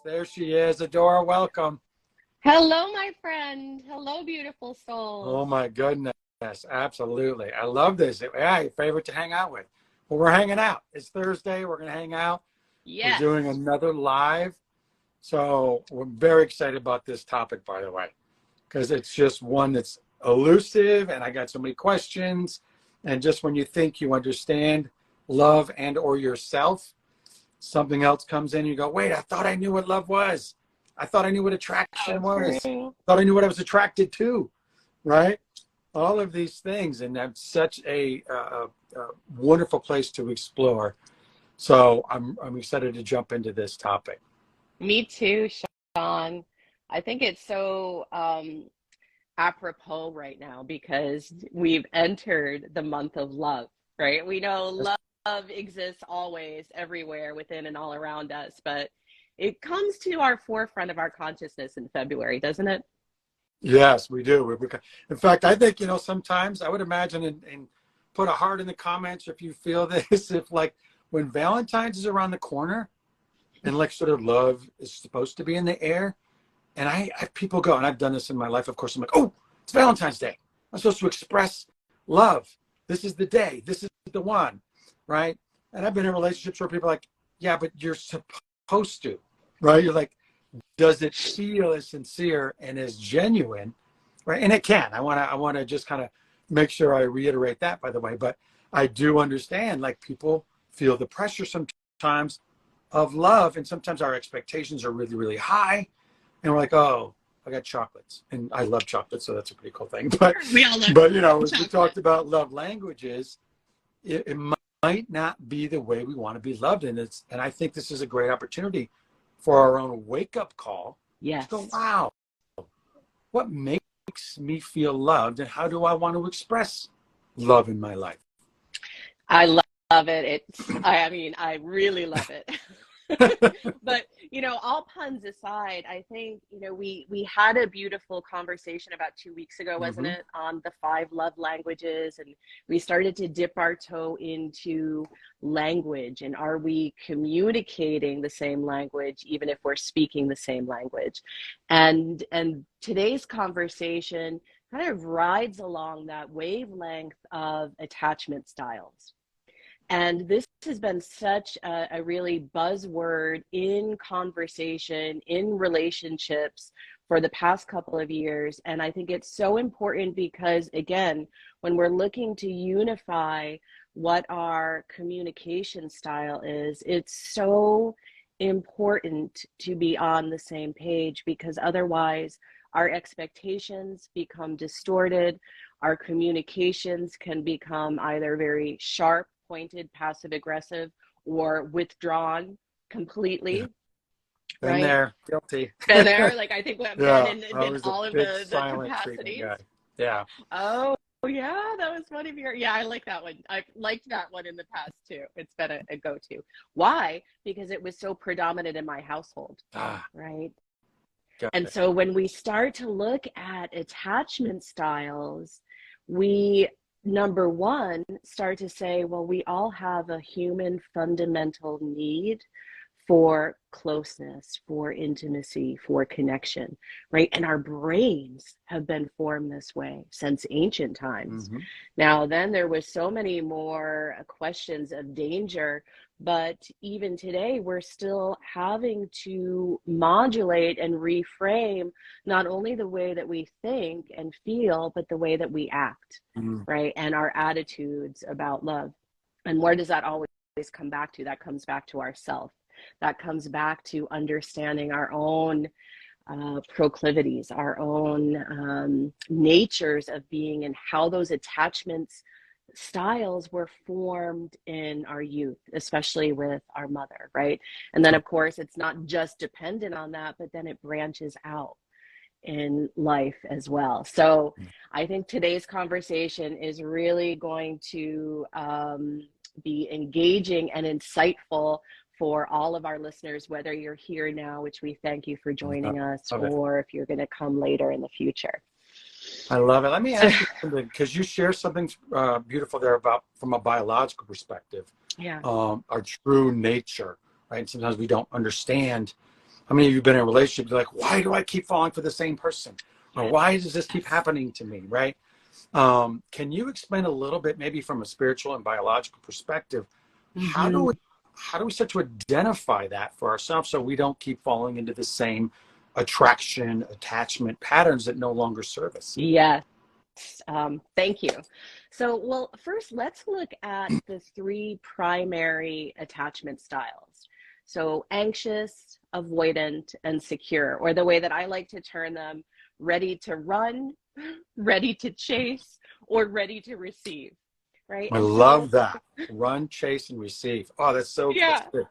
There she is. Adora, welcome. Hello, my friend. Hello, beautiful Oh souls. my goodness. Absolutely. I love this. Yeah, your favorite to hang out with. Well, we're hanging out. It's Thursday. We're going to hang out. We're Yes. doing another live. So we're very excited about this topic, by the way, because it's just one that's elusive and I got so many questions. And just when you think you understand love and or yourself, something else comes in. You go, wait, I thought I knew what love was. I thought I knew what So attraction was. true. I thought I knew what I was attracted to, right? All of these things. And that's such a wonderful place to explore. So I'm excited to jump into this topic. Me too, Shawn. I think it's so apropos right now because we've entered the month of love, right? We know love exists always, everywhere, within and all around us, but it comes to our forefront of our consciousness in February, doesn't it? Yes, we do. In fact, I think, sometimes I would imagine and put a heart in the comments if you feel this, if like when Valentine's is around the corner and like sort of love is supposed to be in the air. And I people go, and I've done this in my life, of course, I'm like, oh, it's Valentine's Day. I'm supposed to express love. This is the day. This is the one, right? And I've been in relationships where people are like, yeah, but you're supposed to, right? You're like, does it feel as sincere and as genuine, right? And it can. I want to just kind of make sure I reiterate that, by the way. But I do understand, like, people feel the pressure sometimes of love, and sometimes our expectations are really, really high, and we're like, oh, I got chocolates, and I love chocolate, so that's a pretty cool thing. But We all love as we chocolate. talked about love languages, it might not be the way we want to be loved, and I think this is a great opportunity for our own wake-up call to go, Yes. wow, what makes me feel loved, and how do I want to express love in my life? I love it. I mean, I really love it. But, all puns aside, I think, we had a beautiful conversation about 2 weeks ago, wasn't Hmm. it, on the 5 love languages, and we started to dip our toe into language, and are we communicating the same language even if we're speaking the same language? And today's conversation kind of rides along that wavelength of attachment styles. And this has been such a really buzzword in conversation, in relationships for the past couple of years. And I think it's so important because, again, when we're looking to unify what our communication style is, it's so important to be on the same page, because otherwise our expectations become distorted. Our communications can become either very sharp, pointed, passive aggressive, or withdrawn Yeah, completely, been right? there, guilty. Been there, like I think we've been Yeah, in, I in was a all of big the silent treatment capacities. guy. Yeah. Oh, yeah, that was one of your, yeah, I like that one. I've liked that one in the past too. It's been a go-to. Why? Because it was so predominant in my household, Ah, right? got And it. so when we start to look at attachment styles, we, number one, start to say, well, we all have a human fundamental need for closeness, for intimacy, for connection, right? And our brains have been formed this way since ancient times. Hmm. Now, then there was so many more questions of danger, but even today, we're still having to modulate and reframe not only the way that we think and feel, but the way that we act, Hmm. right? And our attitudes about love. And where does that always come back to? That comes back to ourself. That comes back to understanding our own proclivities, our own natures of being, and how those attachments styles were formed in our youth, especially with our mother, right? And then, of course, it's not just dependent on that, but then it branches out in life as well. So I think today's conversation is really going to be engaging and insightful for all of our listeners, whether you're here now, which we thank you for joining us, Love it. or if you're going to come later in the future. I love it. Let me So, ask you something, because you share something beautiful there about from a biological perspective, yeah. our true nature, right? And sometimes we don't understand How many of you have been in a relationship? You're like, why do I keep falling for the same person? Or why does this keep happening to me, right? Can you explain a little bit, maybe from a spiritual and biological perspective, how do Mm-hmm. we start to identify that for ourselves so we don't keep falling into the same attraction, attachment patterns that no longer serve us? Yes. Thank you. So, well, first, let's look at the three primary attachment styles. So, anxious, avoidant, and secure, or the way that I like to term them, ready to run, ready to chase, or ready to receive, right? I And so, love that. Run, chase, and receive. Oh, that's yeah. good.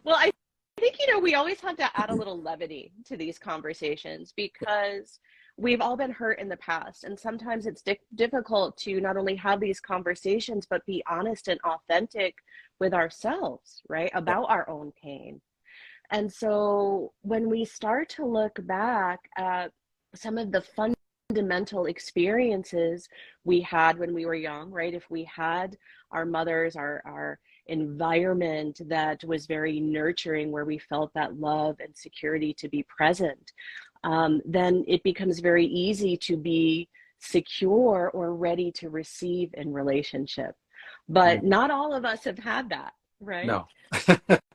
Well, I think, we always have to add a little levity to these conversations because we've all been hurt in the past. And sometimes it's difficult to not only have these conversations, but be honest and authentic with ourselves, right? Yeah. About our own pain. And so when we start to look back at some of the fundamental experiences we had when we were young, right? If we had our mothers, our environment that was very nurturing, where we felt that love and security to be present, then it becomes very easy to be secure or ready to receive in relationship. Mm, But not all of us have had that, right? no.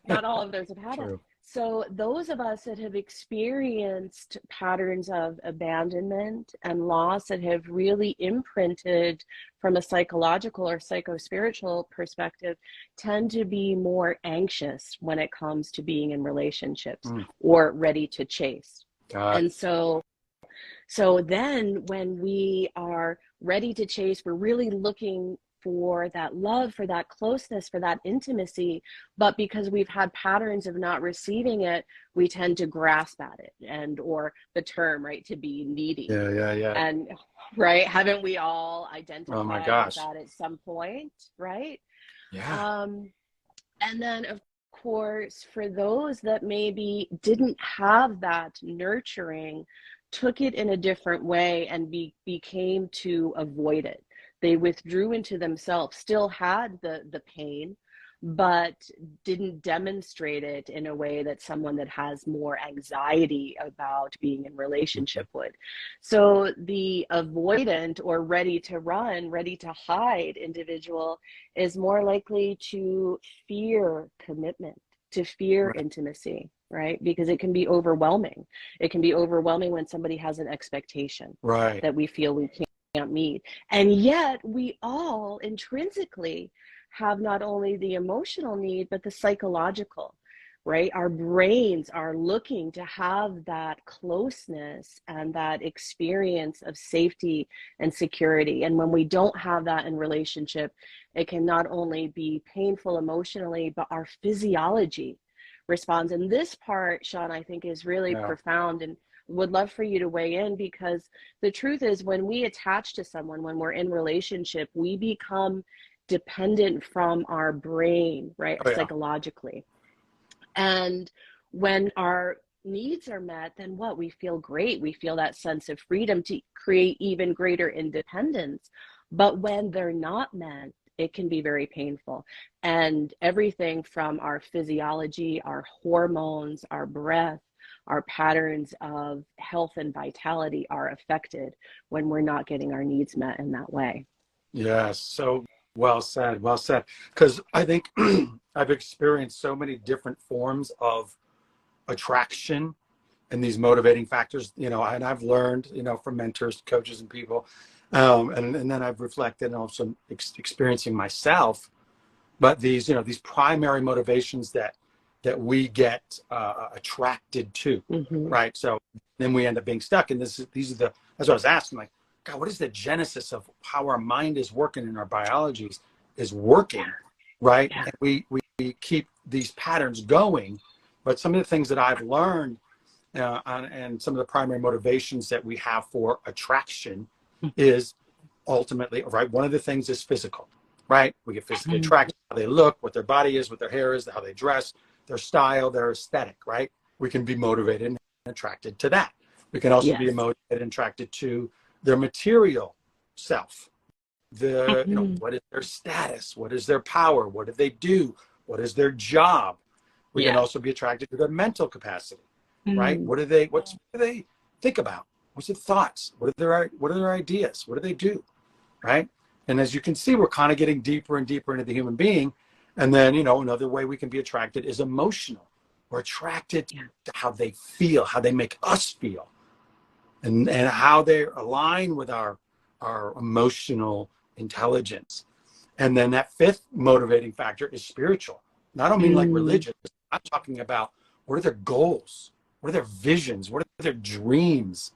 Not all of those have had it. True. So those of us that have experienced patterns of abandonment and loss that have really imprinted from a psychological or psycho-spiritual perspective tend to be more anxious when it comes to being in relationships Mm, or ready to chase. God. And so then when we are ready to chase, we're really looking for that love, for that closeness, for that intimacy. But because we've had patterns of not receiving it, we tend to grasp at it, and or the term, right, to be needy. Yeah, yeah, yeah. And right, haven't we all Oh my identified with gosh. that at some point, right? Yeah. Um, and then, of course, for those that maybe didn't have that nurturing, took it in a different way and became to avoid it. They withdrew into themselves, still had the pain, but didn't demonstrate it in a way that someone that has more anxiety about being in relationship would. So the avoidant or ready to run, ready to hide individual is more likely to fear commitment, to fear Right. intimacy, right? Because it can be overwhelming. It can be overwhelming when somebody has an expectation Right. that we feel we can't meet. And yet we all intrinsically have not only the emotional need, but the psychological, right? Our brains are looking to have that closeness and that experience of safety and security. And when we don't have that in relationship, it can not only be painful emotionally, but our physiology responds. And this part, Shawn, I think is really Yeah. profound, and would love for you to weigh in, because the truth is when we attach to someone, when we're in relationship, we become dependent from our brain, right? Oh yeah. Psychologically. And when our needs are met, then what? We feel great. We feel that sense of freedom to create even greater independence. But when they're not met, it can be very painful. And everything from our physiology, our hormones, our breath, our patterns of health and vitality are affected when we're not getting our needs met in that way. Yes. So well said. Well said. Because I think I've experienced so many different forms of attraction and these motivating factors, and I've learned, from mentors, coaches, and people. And then I've reflected and also experiencing myself. But these primary motivations that we get attracted to, Mm-hmm. right? So then we end up being stuck. And these are that's what I was asking, like, God, what is the genesis of how our mind is working and our biology is working, right? Yeah. And we keep these patterns going. But some of the things that I've learned and some of the primary motivations that we have for attraction is ultimately, right? One of the things is physical, right? We get physically Mm-hmm. attracted, how they look, what their body is, what their hair is, how they dress, their style, their aesthetic, right? We can be motivated and attracted to that. We can also be Yes. motivated and attracted to their material self. Mm-hmm. What is their status? What is their power? What do they do? What is their job? We can Yeah. also be attracted to their mental capacity. right? Mm. What do they think about? What's their thoughts? What are their ideas? What do they do? Right? And as you can see, we're kind of getting deeper and deeper into the human being. And then, another way we can be attracted is emotional. We're attracted Yeah. to how they feel, how they make us feel, and how they align with our emotional intelligence. And then that fifth motivating factor is spiritual. And I don't mean like Mm. religious. I'm talking about what are their goals? What are their visions? What are their dreams?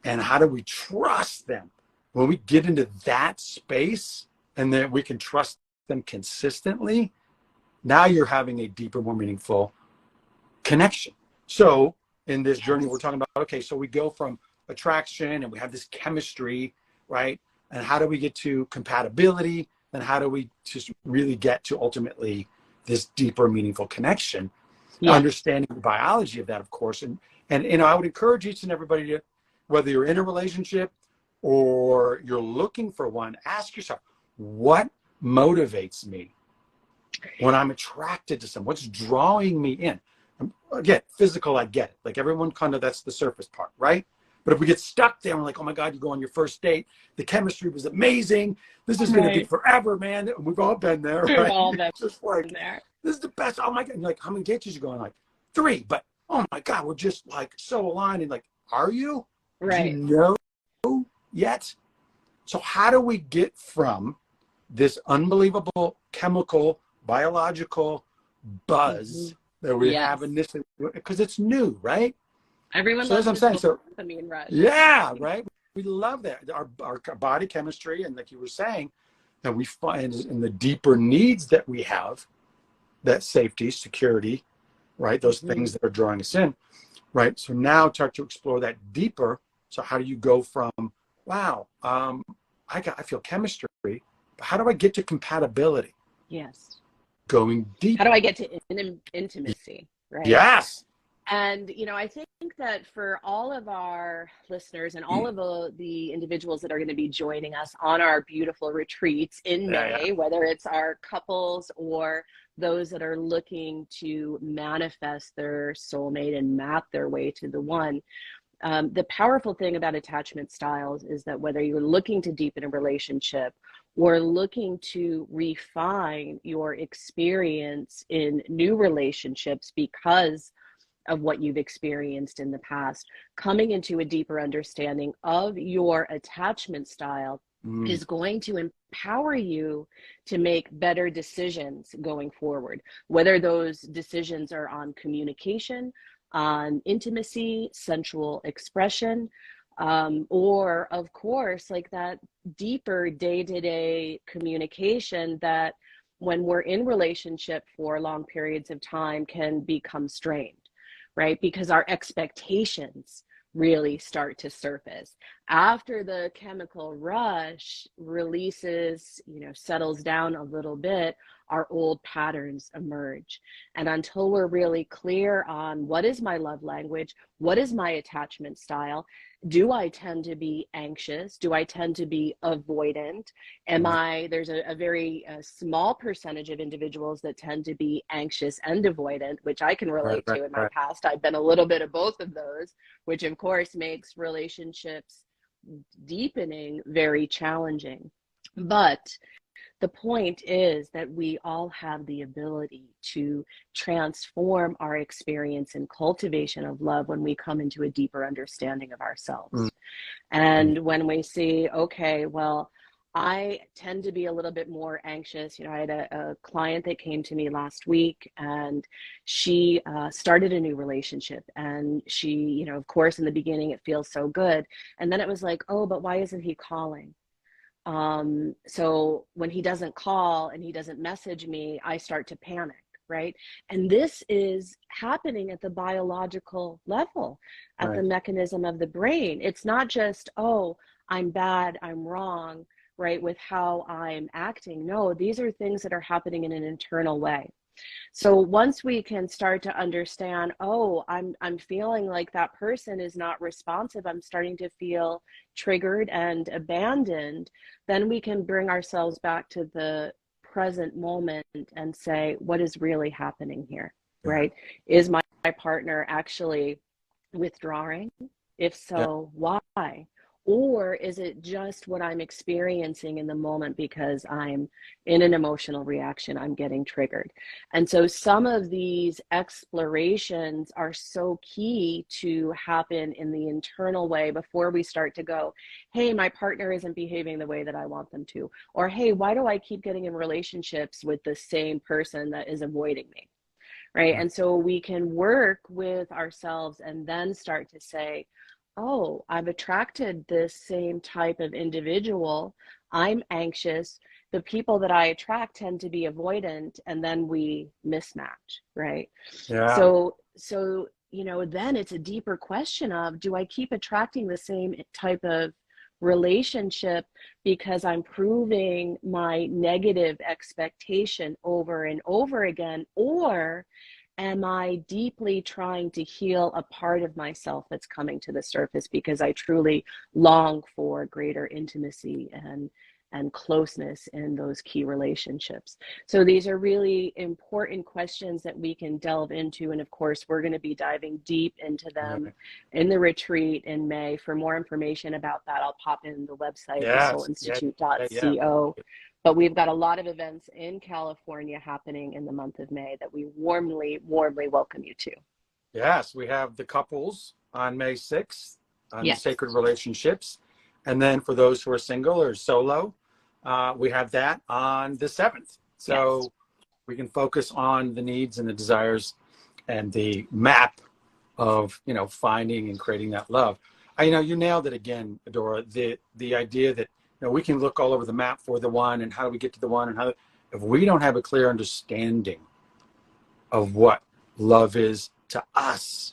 And how do we trust them? When we get into that space and then we can trust them consistently, now you're having a deeper, more meaningful connection. So in this journey, we're Yes. talking about, okay, so we go from attraction and we have this chemistry, right? And how do we get to compatibility? And how do we just really get to ultimately this deeper, meaningful connection? Yeah. Understanding the biology of that, of course. And I would encourage each and everybody to, whether you're in a relationship or you're looking for one, ask yourself, what motivates me when I'm attracted to someone? What's drawing me in? Again, physical, I get it. Like everyone kind of, that's the surface part, right? But if we get stuck there, we're like, oh my God, you go on your first date. The chemistry was amazing. This is going to be Right. forever, man. We've all been there, We've right? all You're been just like, there. this is the best. Oh my God. And you're like, how many dates did you go on? Like 3, but oh my God, we're just like so aligned. And like, are you? Do you Right. know yet? So how do we get from this unbelievable chemical, biological Mm-hmm. buzz that we Yes. have in this, because it's new, right? Everyone So as loves I'm the saying, so dopamine rush. yeah, right. We love that our body chemistry, and like you were saying, and we find in the deeper needs that we have, that safety, security, right? Those Mm-hmm. things that are drawing us in, right? So now start to explore that deeper. So how do you go from, wow, I feel chemistry, but how do I get to compatibility? Yes. Going How deep. do I get to intimacy? Right. Yes. And, I think that for all of our listeners and all of the individuals that are going to be joining us on our beautiful retreats in Yeah. May, whether it's our couples or those that are looking to manifest their soulmate and map their way to the one, the powerful thing about attachment styles is that whether you're looking to deepen a relationship or looking to refine your experience in new relationships because of what you've experienced in the past, coming into a deeper understanding of your attachment style Mm. is going to empower you to make better decisions going forward, whether those decisions are on communication, on intimacy, sensual expression, or of course, like that deeper day-to-day communication that when we're in relationship for long periods of time can become strained, right? Because our expectations really start to surface. After the chemical rush releases, settles down a little bit, our old patterns emerge. And until we're really clear on what is my love language, what is my attachment style, do I tend to be anxious? Do I tend to be avoidant? There's a very small percentage of individuals that tend to be anxious and avoidant, which I can Right, relate right, to in my right. past. I've been a little bit of both of those, which of course makes relationships deepening very challenging. But the point is that we all have the ability to transform our experience and cultivation of love when we come into a deeper understanding of ourselves. Mm. And when we see, okay, well, I tend to be a little bit more anxious. I had a client that came to me last week and she started a new relationship. And she, of course, in the beginning, it feels so good. And then it was like, oh, but why isn't he calling? So when he doesn't call and he doesn't message me, I start to panic, right? And this is happening at the biological level, at the Right. mechanism of the brain. It's not just, oh, I'm bad, I'm wrong, right, with how I'm acting. No, these are things that are happening in an internal way. So once we can start to understand, oh, I'm feeling like that person is not responsive, I'm starting to feel triggered and abandoned, then we can bring ourselves back to the present moment and say, what is really happening here, Yeah. right? Is my partner actually withdrawing? If Yeah. so, why? Or is it just what I'm experiencing in the moment because I'm in an emotional reaction, I'm getting triggered? And so some of these explorations are so key to happen in the internal way before we start to go, hey, my partner isn't behaving the way that I want them to. Or, hey, why do I keep getting in relationships with the same person that is avoiding me? Right. Right. And so we can work with ourselves and then start to say, oh, I've attracted this same type of individual. I'm anxious. The people that I attract tend to be avoidant, and then we mismatch, right? Yeah. So, then it's a deeper question of, do I keep attracting the same type of relationship because I'm proving my negative expectation over and over again? Or am I deeply trying to heal a part of myself that's coming to the surface because I truly long for greater intimacy and closeness in those key relationships? So these are really important questions that we can delve into. And of course, we're going to be diving deep into them Right. in the retreat in May. For more information about that, I'll pop in the website, Yes. Yeah. Yeah. thesoulinstitute.co. But we've got a lot of events in California happening in the month of May that we warmly, warmly welcome you to. Yes, we have the couples on May 6th on the Yes. sacred relationships. And then for those who are single or solo, we have that on the 7th. Yes. So we can focus on the needs and the desires and the map of, finding and creating that love. You nailed it again, Adora. The idea that, we can look all over the map for the one and how do we get to the one and if we don't have a clear understanding of what love is to us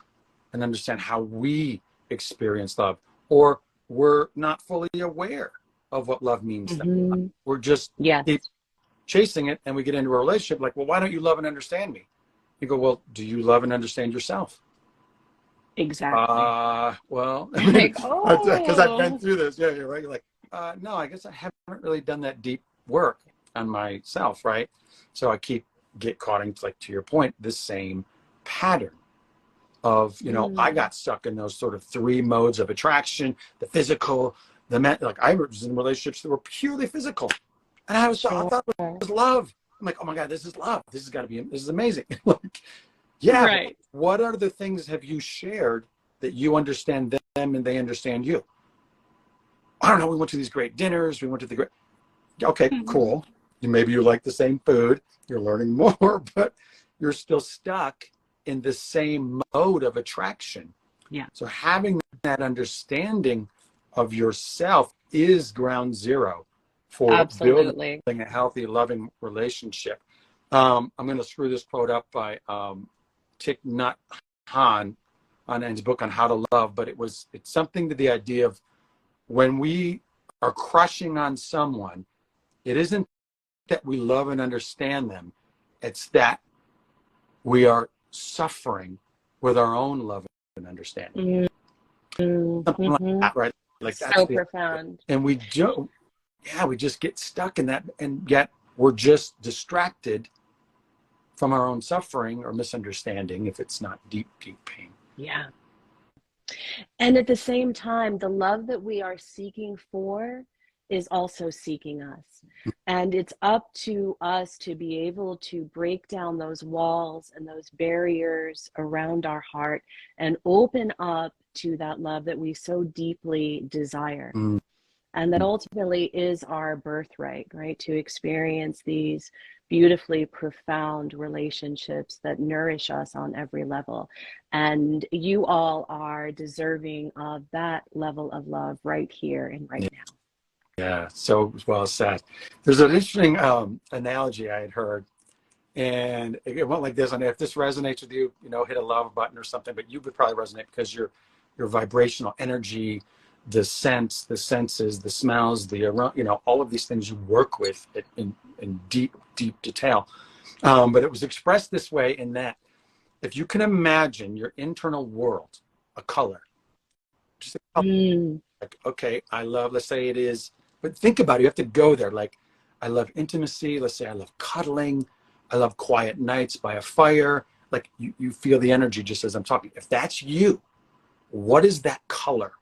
and understand how we experience love, or we're not fully aware of what love means to us. Mm-hmm. We're just Yes, keep chasing it, and we get into a relationship like, well, why don't you love and understand me? You go, well, do you love and understand yourself? exactly. Well, Like, because I've been oh, through this. Yeah, you're right. You're like, no, I guess I haven't really done that deep work on myself, right? So I get caught in, like, to your point, the same pattern of, I mm, got stuck in those sort of three modes of attraction: the physical, like I was in relationships that were purely physical, and I sure. thought it was love. I'm like, oh my god, this is love. This is amazing. Like, yeah, but Right. what are the things have you shared that you understand them and they understand you? I don't know. We went to these great dinners. We went to the great. Okay, Mm-hmm. cool. Maybe you like the same food. You're learning more, but you're still stuck in the same mode of attraction. Yeah, So having that understanding of yourself is ground zero for building absolutely. a healthy, loving relationship. I'm going to screw this quote up by Thich Nhat Hanh on his book on how to love, but it's something to the idea of when we are crushing on someone, it isn't that we love and understand them, it's that we are suffering with our own love and understanding. Something like Mm-hmm. that, right? Like that's So the, profound. and we do, yeah, we just get stuck in that, and yet we're just distracted from our own suffering or misunderstanding if it's not deep, deep pain. Yeah. And at the same time, the love that we are seeking for is also seeking us. And it's up to us to be able to break down those walls and those barriers around our heart and open up to that love that we so deeply desire. Mm. And that ultimately is our birthright, right? To experience these beautifully profound relationships that nourish us on every level. And you all are deserving of that level of love right here and right now. Yeah, so well said. There's an interesting analogy I had heard, and it went like this. And if this resonates with you, hit a love button or something. But you would probably resonate because your vibrational energy, the senses, the smells, the aroma, all of these things you work with in deep, deep detail. But it was expressed this way in that if you can imagine your internal world, a color, just a color, Mm, like, okay, I love, let's say it is, but think about it, you have to go there. Like, I love intimacy. Let's say I love cuddling. I love quiet nights by a fire. Like you feel the energy just as I'm talking. If that's you, what is that color?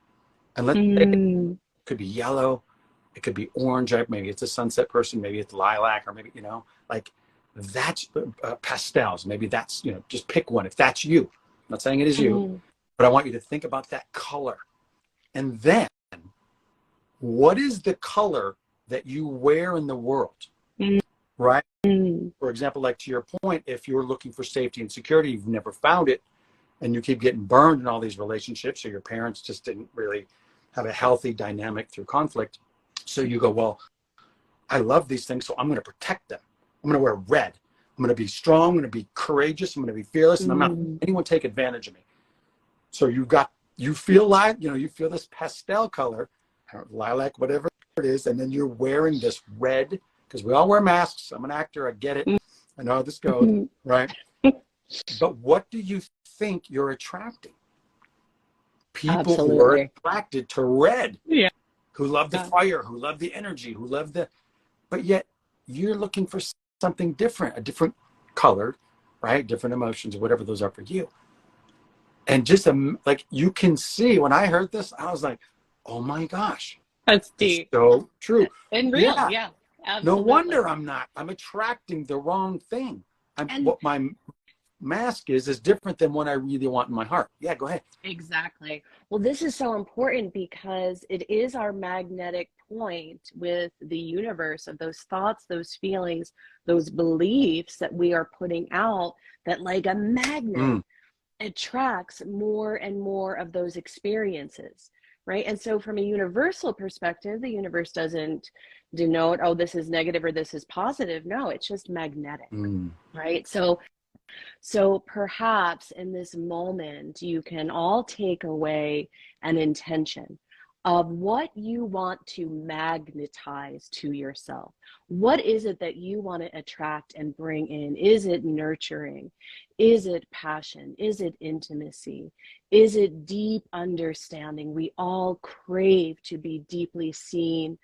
And let's say Mm. it could be yellow, it could be orange, maybe it's a sunset person, maybe it's lilac, or maybe, like that's pastels. Maybe that's, just pick one if that's you. I'm not saying it is you, Mm. but I want you to think about that color. And then what is the color that you wear in the world, right? Mm. For example, like to your point, if you're looking for safety and security, you've never found it, and you keep getting burned in all these relationships, or your parents just didn't really have a healthy dynamic through conflict. So you go, well, I love these things, so I'm going to protect them. I'm going to wear red. I'm going to be strong. I'm going to be courageous. I'm going to be fearless, and I'm not letting anyone take advantage of me. So you feel like, you feel this pastel color, lilac, whatever it is, and then you're wearing this red, because we all wear masks. I'm an actor. I get it. I know how this goes, right? But what do you think you're attracting? People who are Absolutely. attracted to red, Yeah. who love the fire, who love the energy, but yet you're looking for something different, a different color, right? Different emotions, whatever those are for you. And just like you can see, when I heard this, I was like, oh my gosh, That's it's deep so true. and real. Yeah. Yeah, No absolutely. wonder I'm attracting the wrong thing. And What my mask is different than what I really want in my heart. Yeah, go ahead. exactly. Well, this is so important because it is our magnetic point with the universe of those thoughts, those feelings, those beliefs that we are putting out that, like a magnet, Mm. attracts more and more of those experiences, right? And so, from a universal perspective, the universe doesn't denote, oh, this is negative or this is positive. No, it's just magnetic, Mm. right? So perhaps in this moment, you can all take away an intention of what you want to magnetize to yourself. What is it that you want to attract and bring in? Is it nurturing? Is it passion? Is it intimacy? Is it deep understanding? We all crave to be deeply seen,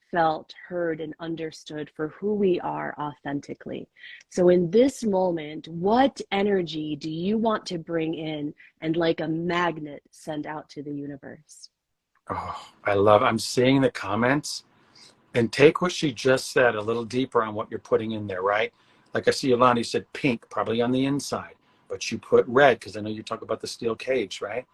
felt, heard, and understood for who we are authentically. So, in this moment, what energy do you want to bring in and, like a magnet, send out to the universe? Oh, I'm seeing the comments, and take what she just said a little deeper on what you're putting in there, right? Like I see Yolandi said pink, probably on the inside, but you put red, because I know you talk about the steel cage, right?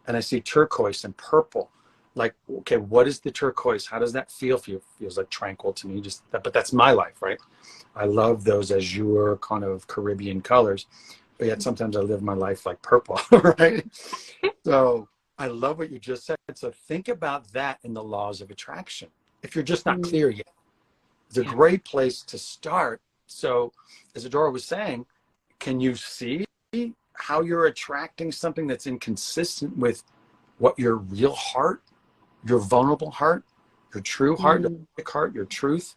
And I see turquoise and purple. Like, okay, what is the turquoise? How does that feel for you? Feels like tranquil to me, but that's my life, right? I love those azure kind of Caribbean colors, but yet sometimes I live my life like purple, right? So I love what you just said. So think about that in the laws of attraction. If you're just not Mm, clear yet, it's a yeah. great place to start. So as Adora was saying, can you see how you're attracting something that's inconsistent with what your real heart, your vulnerable heart, your true heart, your Mm, big heart, your truth,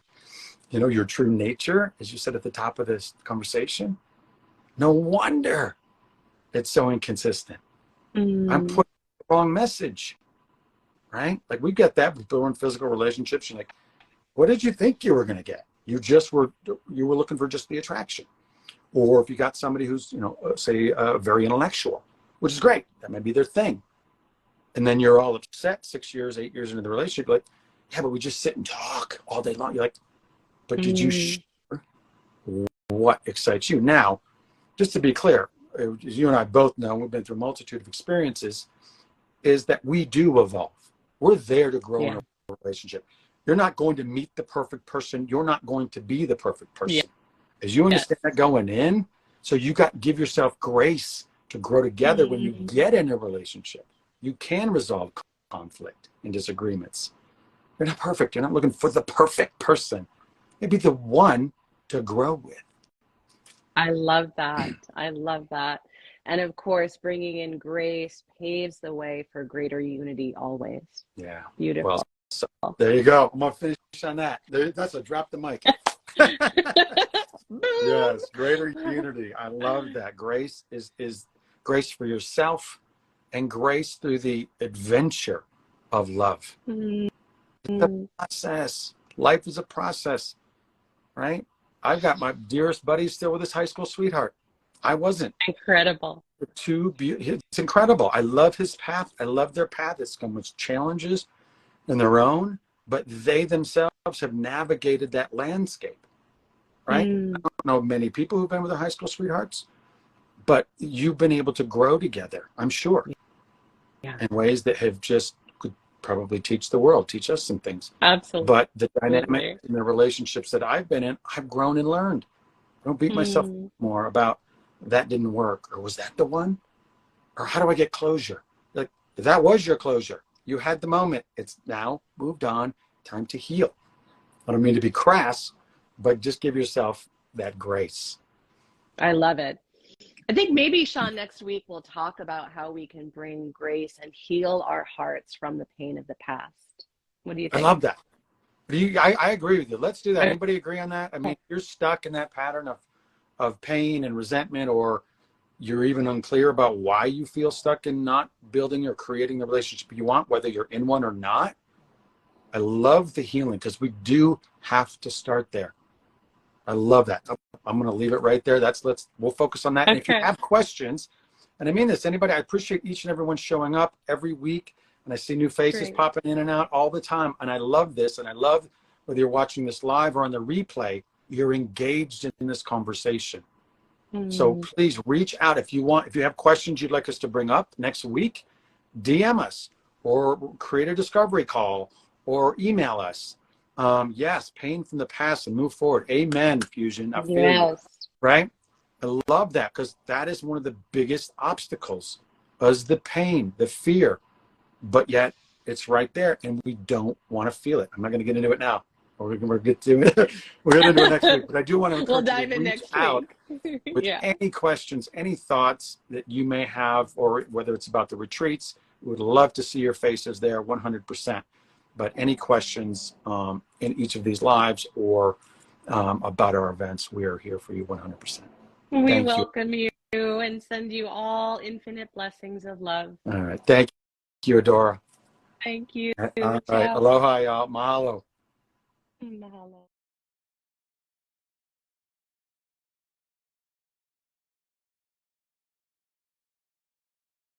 your true nature, as you said at the top of this conversation? No wonder it's so inconsistent. I'm mm, putting the wrong message, right? Like we get that with in physical relationships. You're like, what did you think you were going to get? You were looking for just the attraction. Or if you got somebody who's, say, very intellectual, which is great, that may be their thing. And then you're all upset 6 years, 8 years into the relationship, you're like, yeah, but we just sit and talk all day long. You're like, but did you mm, share what excites you? Now, just to be clear, as you and I both know, we've been through a multitude of experiences, is that we do evolve. We're there to grow in yeah. a relationship. You're not going to meet the perfect person. You're not going to be the perfect Yeah. person. As you Yes. understand that going in, so you got to give yourself grace to grow together when you Mm, get in a relationship. You can resolve conflict and disagreements. You're not perfect. You're not looking for the perfect person. Maybe the one to grow with. I love that. I love that. And of course, bringing in grace paves the way for greater unity always. Yeah. Well, Beautiful. so there you go. I'm going to finish on that. That's a drop the mic. Yes, greater unity. I love that. Grace is grace for yourself and grace through the adventure of love. Mm, It's a process. Life is a process, right? I've got my dearest buddy still with his high school sweetheart. I wasn't. Incredible. It's incredible. I love his path. I love their path. It's come with challenges in their own, but they themselves have navigated that landscape, right? I don't know many people who've been with their high school sweethearts, but you've been able to grow together, I'm sure, in ways that have just could probably teach the world, teach us some things. Absolutely. But the dynamic in the relationships that I've been in, I've grown and learned. I don't beat myself more about that didn't work, or was that the one? Or how do I get closure? Like, if that was your closure, you had the moment. It's now moved on, time to heal. I don't mean to be crass, but just give yourself that grace. I love it. I think maybe, Shawn, next week we'll talk about how we can bring grace and heal our hearts from the pain of the past. What do you think? I love that. I agree with you. Let's do that. Anybody agree on that? I mean, you're stuck in that pattern of pain and resentment, or you're even unclear about why you feel stuck in not building or creating the relationship you want, whether you're in one or not. I love the healing, because we do have to start there. I love that. I'm going to leave it right there. We'll focus on that. Okay. And if you have questions, and I mean this, anybody, I appreciate each and everyone showing up every week. And I see new faces popping in and out all the time. And I love this. And I love whether you're watching this live or on the replay, you're engaged in this conversation. So please reach out if you have questions you'd like us to bring up next week, DM us or create a discovery call or email us. Yes, pain from the past and move forward. Amen, Fusion. I feel you, right? I love that, because that is one of the biggest obstacles, is the pain, the fear, but yet it's right there and we don't want to feel it. I'm not going to get into it now. We're going to get to it. We're going to do it next week, but I do want to encourage you to reach out with any questions, any thoughts that you may have, or whether it's about the retreats. We would love to see your faces there 100%. But any questions in each of these lives or about our events, we are here for you 100%. We welcome you and send you all infinite blessings of love. All right. Thank you, Adora. Thank you. All right. Aloha, y'all. Mahalo. Mahalo.